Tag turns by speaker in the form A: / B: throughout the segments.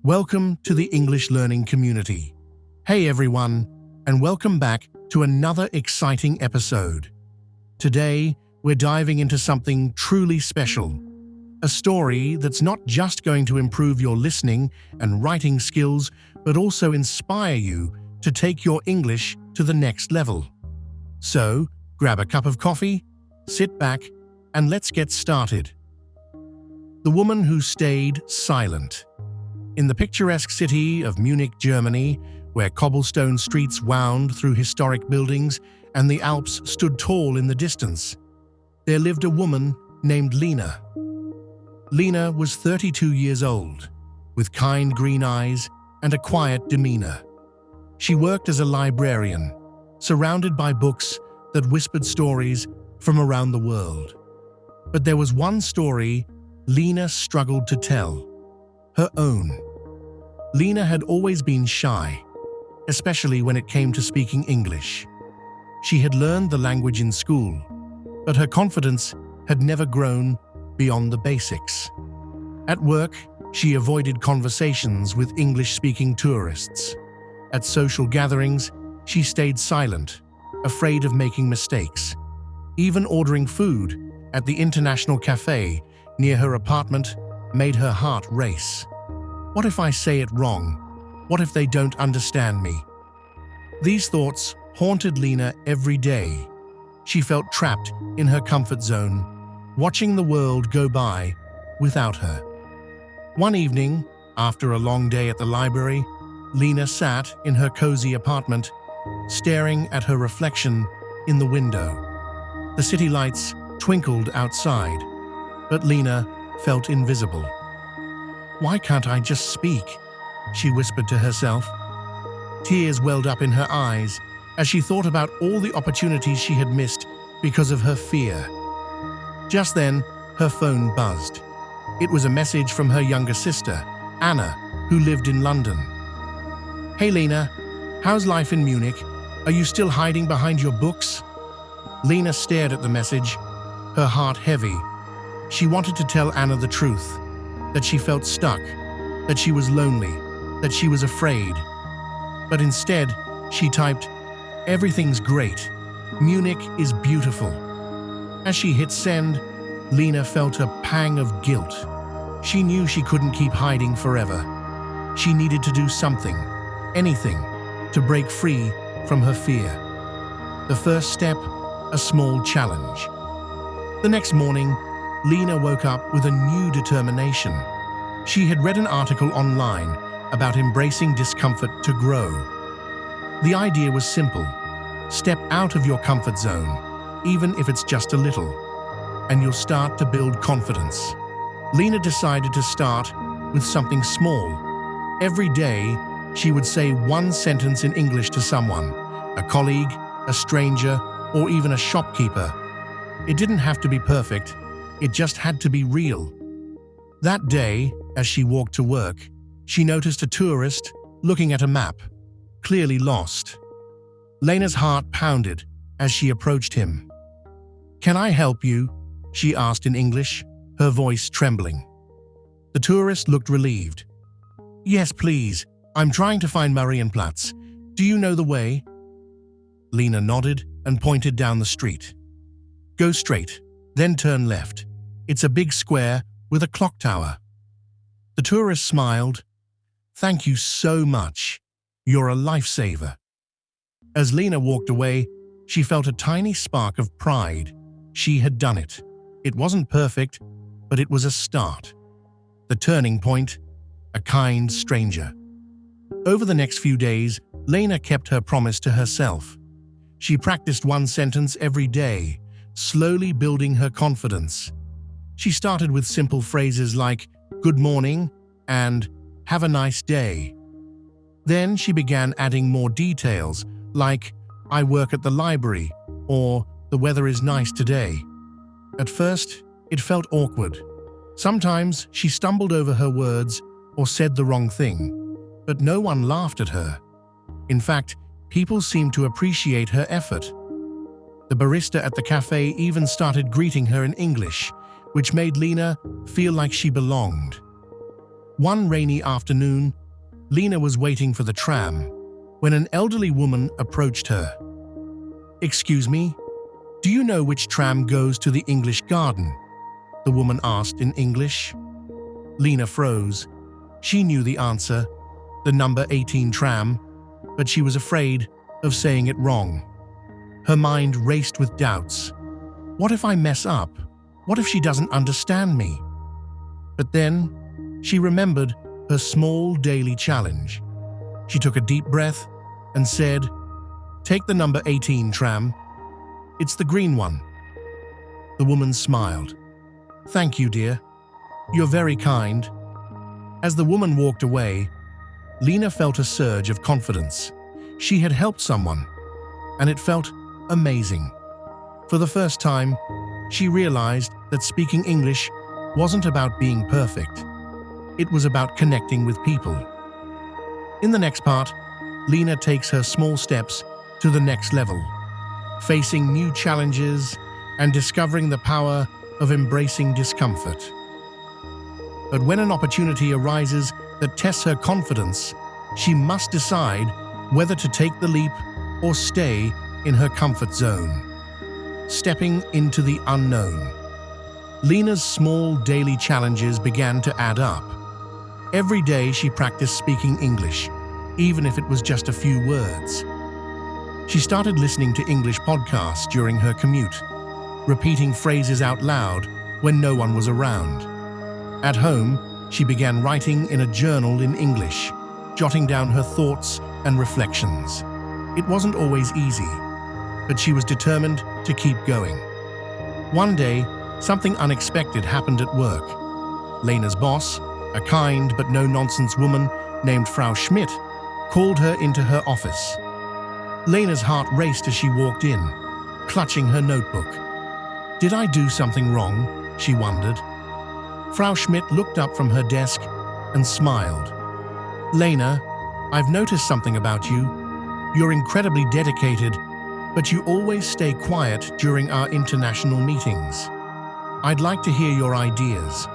A: Welcome to the English learning community. Hey everyone, and welcome back to another exciting episode. Today, we're diving into something truly special. A story that's not just going to improve your listening and writing skills, but also inspire you to take your English to the next level. So, grab a cup of coffee, sit back, and let's get started. The woman who stayed silent. In the picturesque city of Munich, Germany, where cobblestone streets wound through historic buildings and the Alps stood tall in the distance, there lived a woman named Lena. Lena was 32 years old, with kind green eyes and a quiet demeanor. She worked as a librarian, surrounded by books that whispered stories from around the world. But there was one story Lena struggled to tell, her own. Lena had always been shy, especially when it came to speaking English. She had learned the language in school, but her confidence had never grown beyond the basics. At work, she avoided conversations with English-speaking tourists. At social gatherings, she stayed silent, afraid of making mistakes. Even ordering food at the international cafe near her apartment made her heart race. What if I say it wrong? What if they don't understand me? These thoughts haunted Lena every day. She felt trapped in her comfort zone, watching the world go by without her. One evening, after a long day at the library, Lena sat in her cozy apartment, staring at her reflection in the window. The city lights twinkled outside, but Lena felt invisible. "Why can't I just speak?" she whispered to herself. Tears welled up in her eyes as she thought about all the opportunities she had missed because of her fear. Just then, her phone buzzed. It was a message from her younger sister, Anna, who lived in London. "Hey Lena, how's life in Munich? Are you still hiding behind your books?" Lena stared at the message, her heart heavy. She wanted to tell Anna the truth, that she felt stuck, that she was lonely, that she was afraid. But instead, she typed, "Everything's great. Munich is beautiful." As she hit send, Lena felt a pang of guilt. She knew she couldn't keep hiding forever. She needed to do something, anything, to break free from her fear. The first step, a small challenge. The next morning, Lena woke up with a new determination. She had read an article online about embracing discomfort to grow. The idea was simple. Step out of your comfort zone, even if it's just a little, and you'll start to build confidence. Lena decided to start with something small. Every day, she would say one sentence in English to someone, a colleague, a stranger, or even a shopkeeper. It didn't have to be perfect. It just had to be real. That day, as she walked to work, she noticed a tourist looking at a map, clearly lost. Lena's heart pounded as she approached him. "Can I help you?" she asked in English, her voice trembling. The tourist looked relieved. "Yes, please. I'm trying to find Marienplatz. Do you know the way?" Lena nodded and pointed down the street. "Go straight, then turn left. It's a big square with a clock tower." The tourist smiled. "Thank you so much. You're a lifesaver." As Lena walked away, she felt a tiny spark of pride. She had done it. It wasn't perfect, but it was a start. The turning point, a kind stranger. Over the next few days, Lena kept her promise to herself. She practiced one sentence every day, slowly building her confidence. She started with simple phrases like, "Good morning," and "Have a nice day." Then she began adding more details, like, "I work at the library," or "The weather is nice today." At first, it felt awkward. Sometimes she stumbled over her words or said the wrong thing, but no one laughed at her. In fact, people seemed to appreciate her effort. The barista at the cafe even started greeting her in English, which made Lena feel like she belonged. One rainy afternoon, Lena was waiting for the tram when an elderly woman approached her. "Excuse me, do you know which tram goes to the English garden?" the woman asked in English. Lena froze. She knew the answer, the number 18 tram, but she was afraid of saying it wrong. Her mind raced with doubts. What if I mess up? What if she doesn't understand me? But then, she remembered her small daily challenge. She took a deep breath and said, "Take the number 18 tram. It's the green one." The woman smiled. "Thank you, dear. You're very kind." As the woman walked away, Lena felt a surge of confidence. She had helped someone, and it felt amazing. For the first time, she realized that speaking English wasn't about being perfect. It was about connecting with people. In the next part, Lena takes her small steps to the next level, facing new challenges and discovering the power of embracing discomfort. But when an opportunity arises that tests her confidence, she must decide whether to take the leap or stay in her comfort zone. Stepping into the unknown. Lena's small daily challenges began to add up. Every day she practiced speaking English, even if it was just a few words. She started listening to English podcasts during her commute, repeating phrases out loud when no one was around. At home, she began writing in a journal in English, jotting down her thoughts and reflections. It wasn't always easy, but she was determined to keep going. One day, something unexpected happened at work. Lena's boss, a kind but no-nonsense woman named Frau Schmidt, called her into her office. Lena's heart raced as she walked in, clutching her notebook. Did I do something wrong? She wondered. Frau Schmidt looked up from her desk and smiled. Lena, I've noticed something about you. You're incredibly dedicated, but you always stay quiet during our international meetings. I'd like to hear your ideas.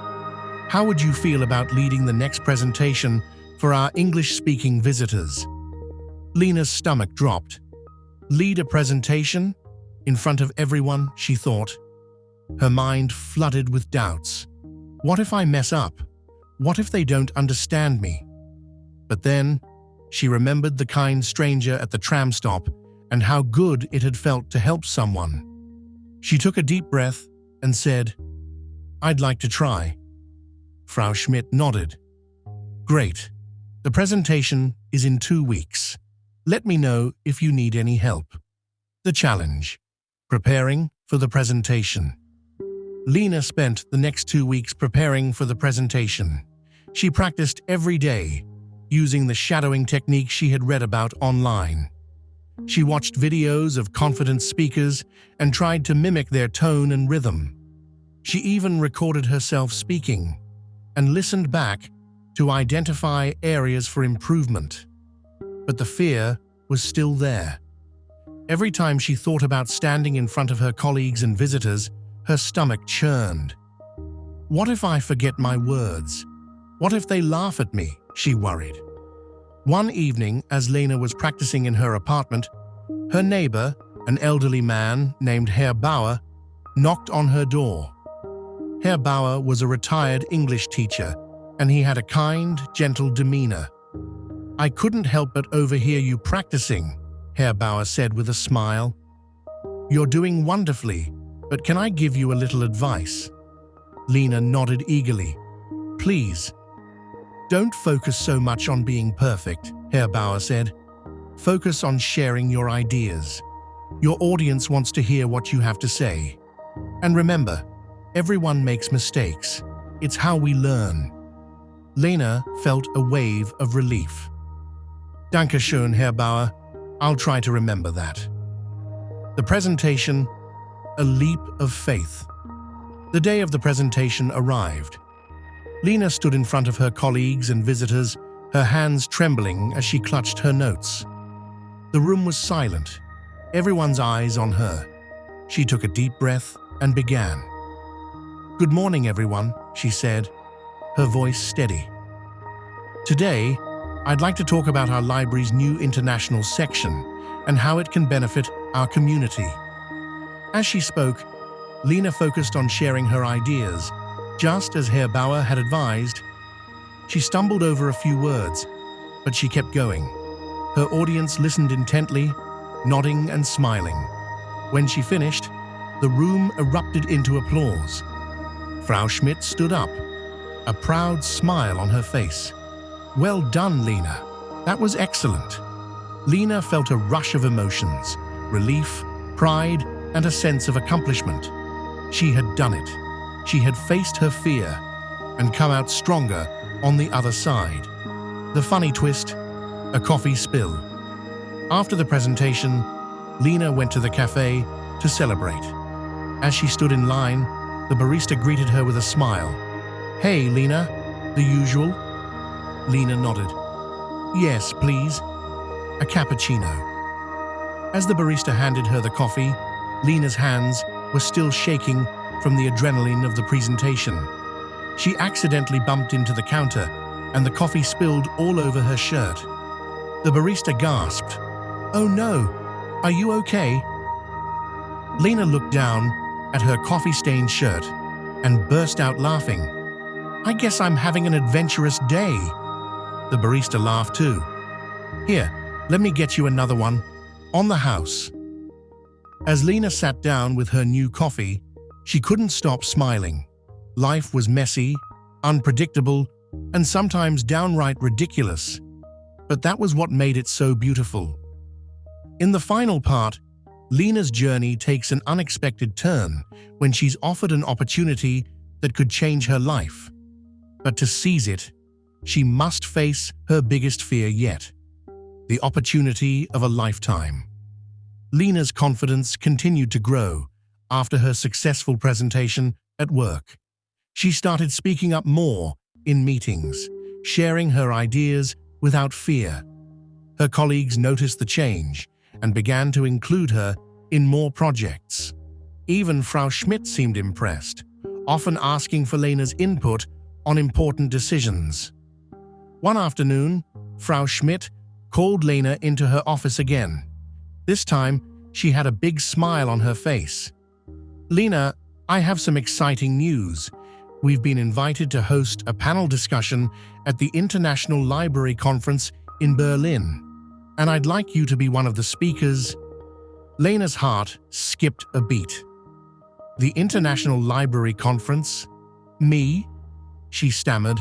A: How would you feel about leading the next presentation for our English-speaking visitors? Lena's stomach dropped. Lead a presentation? In front of everyone, she thought. Her mind flooded with doubts. What if I mess up? What if they don't understand me? But then, she remembered the kind stranger at the tram stop and how good it had felt to help someone. She took a deep breath and said, "I'd like to try." Frau Schmidt nodded. "Great. The presentation is in 2 weeks. Let me know if you need any help." The challenge. Preparing for the presentation. Lena spent the next 2 weeks preparing for the presentation. She practiced every day, using the shadowing technique she had read about online. She watched videos of confident speakers and tried to mimic their tone and rhythm. She even recorded herself speaking and listened back to identify areas for improvement. But the fear was still there. Every time she thought about standing in front of her colleagues and visitors, her stomach churned. What if I forget my words? What if they laugh at me? She worried. One evening, as Lena was practicing in her apartment, her neighbor, an elderly man named Herr Bauer, knocked on her door. Herr Bauer was a retired English teacher, and he had a kind, gentle demeanor. "I couldn't help but overhear you practicing," Herr Bauer said with a smile. "You're doing wonderfully, but can I give you a little advice?" Lena nodded eagerly. "Please." "Don't focus so much on being perfect," Herr Bauer said. "Focus on sharing your ideas. Your audience wants to hear what you have to say. And remember, everyone makes mistakes. It's how we learn." Lena felt a wave of relief. "Danke schön, Herr Bauer. I'll try to remember that." The presentation, a leap of faith. The day of the presentation arrived. Lena stood in front of her colleagues and visitors, her hands trembling as she clutched her notes. The room was silent, everyone's eyes on her. She took a deep breath and began. "Good morning, everyone," she said, her voice steady. Today, I'd like to talk about our library's new international section and how it can benefit our community. As she spoke, Lena focused on sharing her ideas, just as Herr Bauer had advised. She stumbled over a few words, but she kept going. Her audience listened intently, nodding and smiling. When she finished, the room erupted into applause. Frau Schmidt stood up, a proud smile on her face. "Well done, Lena. That was excellent." Lena felt a rush of emotions, relief, pride, and a sense of accomplishment. She had done it. She had faced her fear and come out stronger on the other side. The funny twist, a coffee spill. After the presentation, Lena went to the cafe to celebrate. As she stood in line, the barista greeted her with a smile. "Hey, Lena, the usual?" Lena nodded. "Yes, please. A cappuccino." As the barista handed her the coffee, Lena's hands were still shaking from the adrenaline of the presentation. She accidentally bumped into the counter, and the coffee spilled all over her shirt. The barista gasped, "Oh no, are you okay?" Lena looked down at her coffee-stained shirt and burst out laughing. "I guess I'm having an adventurous day." The barista laughed too. "Here, let me get you another one. On the house." As Lena sat down with her new coffee, she couldn't stop smiling. Life was messy, unpredictable, and sometimes downright ridiculous. But that was what made it so beautiful. In the final part, Lena's journey takes an unexpected turn when she's offered an opportunity that could change her life. But to seize it, she must face her biggest fear yet: the opportunity of a lifetime. Lena's confidence continued to grow after her successful presentation at work. She started speaking up more in meetings, sharing her ideas without fear. Her colleagues noticed the change and began to include her in more projects. Even Frau Schmidt seemed impressed, often asking for Lena's input on important decisions. One afternoon, Frau Schmidt called Lena into her office again. This time, she had a big smile on her face. "Lena, I have some exciting news. We've been invited to host a panel discussion at the International Library Conference in Berlin, and I'd like you to be one of the speakers." Lena's heart skipped a beat. "The International Library Conference? Me?" she stammered.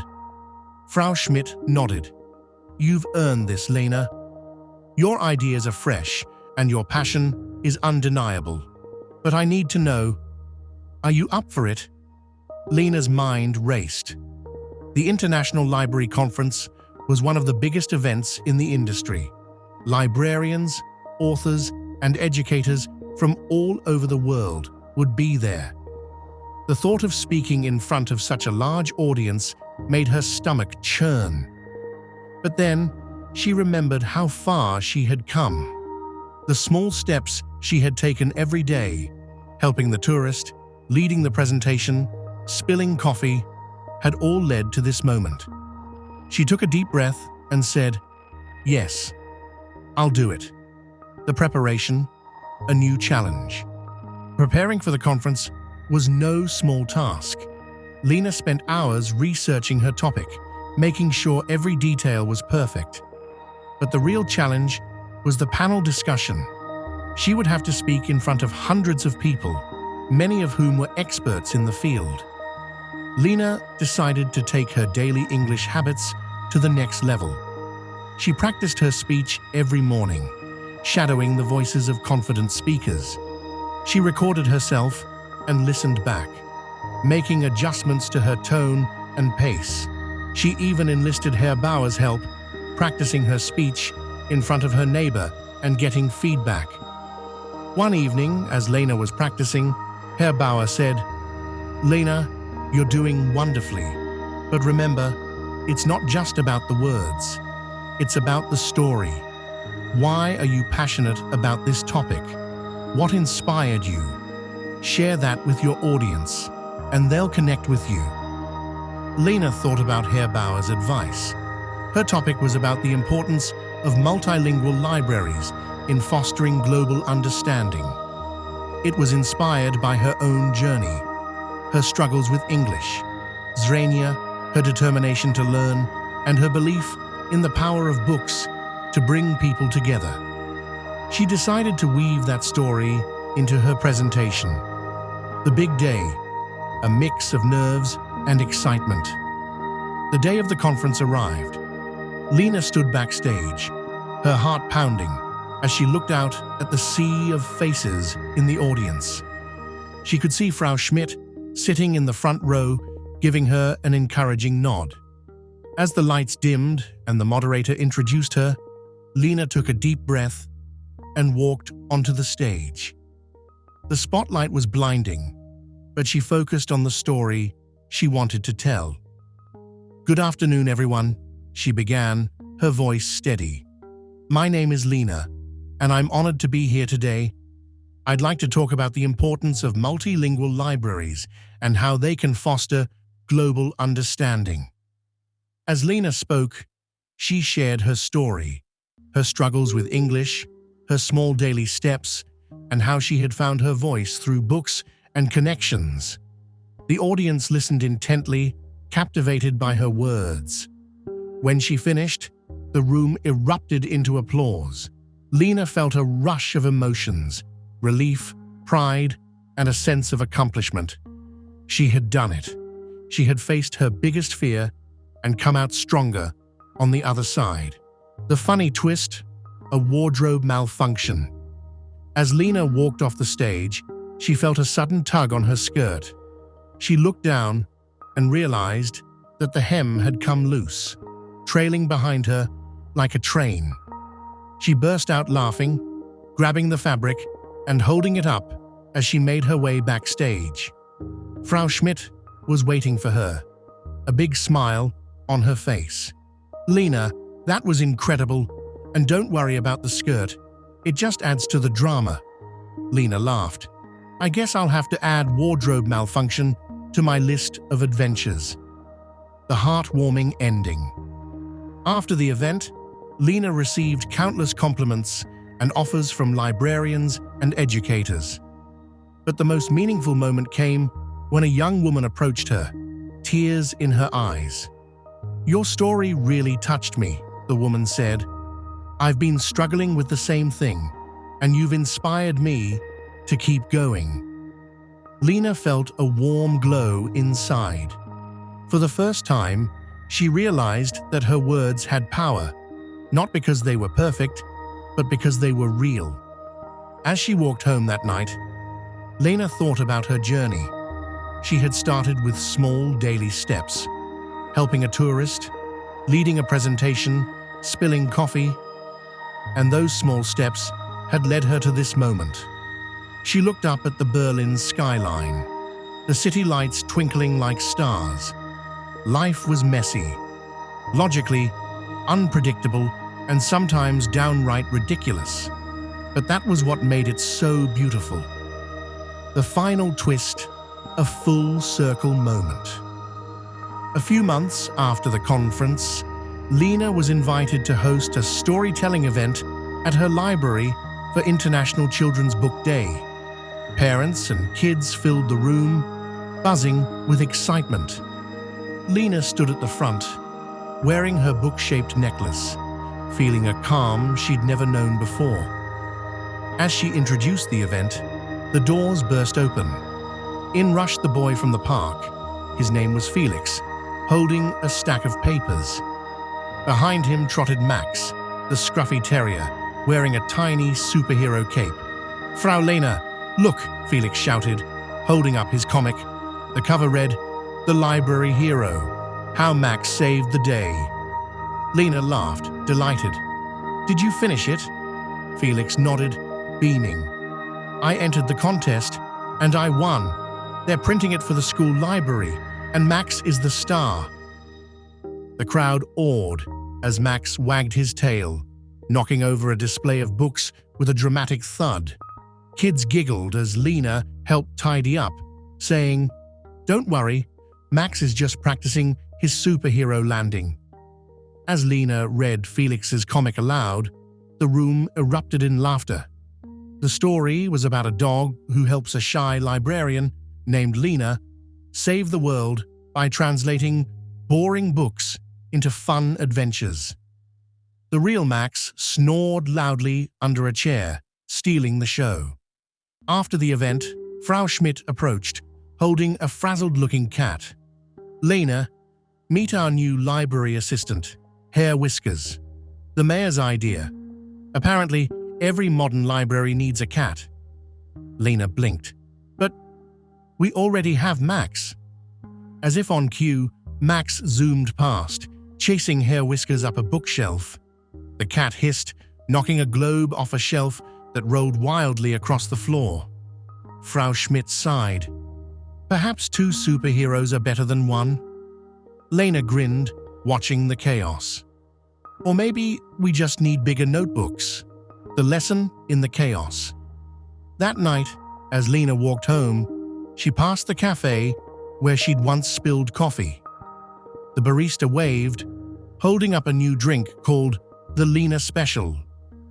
A: Frau Schmidt nodded. "You've earned this, Lena. Your ideas are fresh, and your passion is undeniable. But I need to know, are you up for it?" Lena's mind raced. The International Library Conference was one of the biggest events in the industry. Librarians, authors, and educators from all over the world would be there. The thought of speaking in front of such a large audience made her stomach churn. But then, she remembered how far she had come. The small steps she had taken every day, helping the tourist, leading the presentation, spilling coffee, had all led to this moment. She took a deep breath and said, "Yes, I'll do it." The preparation, a new challenge. Preparing for the conference was no small task. Lena spent hours researching her topic, making sure every detail was perfect. But the real challenge was the panel discussion. She would have to speak in front of hundreds of people, many of whom were experts in the field. Lena decided to take her daily English habits to the next level. She practiced her speech every morning, shadowing the voices of confident speakers. She recorded herself and listened back, making adjustments to her tone and pace. She even enlisted Herr Bauer's help, practicing her speech in front of her neighbor and getting feedback. One evening, as Lena was practicing, Herr Bauer said, "Lena, you're doing wonderfully. But remember, it's not just about the words. It's about the story. Why are you passionate about this topic? What inspired you? Share that with your audience, and they'll connect with you." Lena thought about Herr Bauer's advice. Her topic was about the importance of multilingual libraries in fostering global understanding. It was inspired by her own journey, her struggles with English, zrenia, her determination to learn, and her belief in the power of books to bring people together. She decided to weave that story into her presentation. The big day, a mix of nerves and excitement. The day of the conference arrived. Lena stood backstage, her heart pounding, as she looked out at the sea of faces in the audience. She could see Frau Schmidt sitting in the front row, giving her an encouraging nod. As the lights dimmed and the moderator introduced her, Lena took a deep breath and walked onto the stage. The spotlight was blinding, but she focused on the story she wanted to tell. "Good afternoon, everyone," she began, her voice steady. "My name is Lena, and I'm honored to be here today. I'd like to talk about the importance of multilingual libraries and how they can foster global understanding." As Lena spoke, she shared her story, her struggles with English, her small daily steps, and how she had found her voice through books and connections. The audience listened intently, captivated by her words. When she finished, the room erupted into applause. Lena felt a rush of emotions, relief, pride, and a sense of accomplishment. She had done it. She had faced her biggest fear and come out stronger on the other side. The funny twist: a wardrobe malfunction. As Lena walked off the stage, she felt a sudden tug on her skirt. She looked down and realized that the hem had come loose, trailing behind her like a train. She burst out laughing, grabbing the fabric and holding it up as she made her way backstage. Frau Schmidt was waiting for her, a big smile on her face. "Lena, that was incredible, and don't worry about the skirt. It just adds to the drama." Lena laughed. "I guess I'll have to add wardrobe malfunction to my list of adventures." The heartwarming ending. After the event, Lena received countless compliments and offers from librarians and educators. But the most meaningful moment came when a young woman approached her, tears in her eyes. "Your story really touched me," the woman said. "I've been struggling with the same thing, and you've inspired me to keep going." Lena felt a warm glow inside. For the first time, she realized that her words had power, not because they were perfect, but because they were real. As she walked home that night, Lena thought about her journey. She had started with small daily steps, helping a tourist, leading a presentation, spilling coffee, and those small steps had led her to this moment. She looked up at the Berlin skyline, the city lights twinkling like stars. Life was messy, logically unpredictable, and sometimes downright ridiculous. But that was what made it so beautiful. The final twist, a full circle moment. A few months after the conference, Lena was invited to host a storytelling event at her library for International Children's Book Day. Parents and kids filled the room, buzzing with excitement. Lena stood at the front, wearing her book-shaped necklace, feeling a calm she'd never known before. As she introduced the event, the doors burst open. In rushed the boy from the park. His name was Felix, holding a stack of papers. Behind him trotted Max, the scruffy terrier, wearing a tiny superhero cape. "Frau Lena, look," Felix shouted, holding up his comic. The cover read, "The Library Hero, How Max Saved the Day." Lena laughed, delighted. "Did you finish it?" Felix nodded, beaming. "I entered the contest, and I won. They're printing it for the school library, and Max is the star." The crowd awed as Max wagged his tail, knocking over a display of books with a dramatic thud. Kids giggled as Lena helped tidy up, saying, "Don't worry, Max is just practicing his superhero landing." As Lena read Felix's comic aloud, the room erupted in laughter. The story was about a dog who helps a shy librarian named Lena save the world by translating boring books into fun adventures. The real Max snored loudly under a chair, stealing the show. After the event, Frau Schmidt approached, holding a frazzled-looking cat. Lena, meet our new library assistant, Hair Whiskers. The mayor's idea. Apparently, every modern library needs a cat. Lena blinked. But we already have Max. As if on cue, Max zoomed past, chasing Hair Whiskers up a bookshelf. The cat hissed, knocking a globe off a shelf that rolled wildly across the floor. Frau Schmidt sighed. Perhaps two superheroes are better than one? Lena grinned, watching the chaos. Or maybe we just need bigger notebooks. The lesson in the chaos. That night, as Lena walked home, she passed the cafe where she'd once spilled coffee. The barista waved, holding up a new drink called the Lena Special,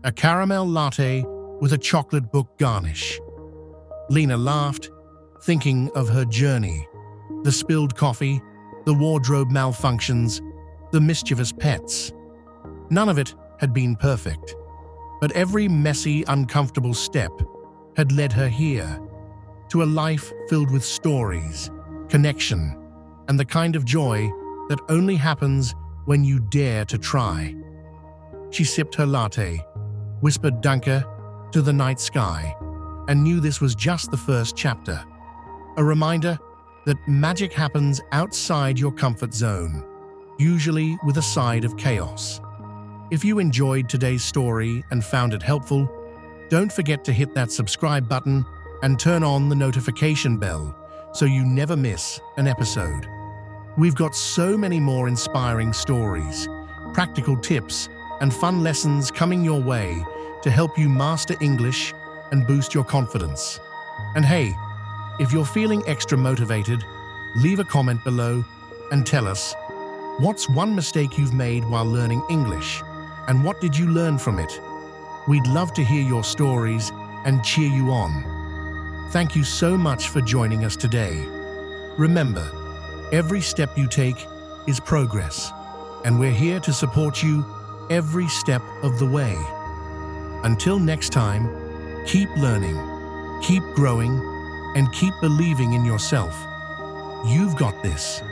A: a caramel latte with a chocolate book garnish. Lena laughed, thinking of her journey, the spilled coffee, the wardrobe malfunctions, the mischievous pets. None of it had been perfect, but every messy, uncomfortable step had led her here, to a life filled with stories, connection, and the kind of joy that only happens when you dare to try. She sipped her latte, whispered Danke to the night sky, and knew this was just the first chapter. A reminder that magic happens outside your comfort zone, usually with a side of chaos. If you enjoyed today's story and found it helpful, don't forget to hit that subscribe button and turn on the notification bell so you never miss an episode. We've got so many more inspiring stories, practical tips, and fun lessons coming your way to help you master English and boost your confidence. And hey, if you're feeling extra motivated, leave a comment below and tell us, what's one mistake you've made while learning English, and what did you learn from it? We'd love to hear your stories and cheer you on. Thank you so much for joining us today. Remember, every step you take is progress, and we're here to support you every step of the way. Until next time, keep learning, keep growing, and keep believing in yourself. You've got this.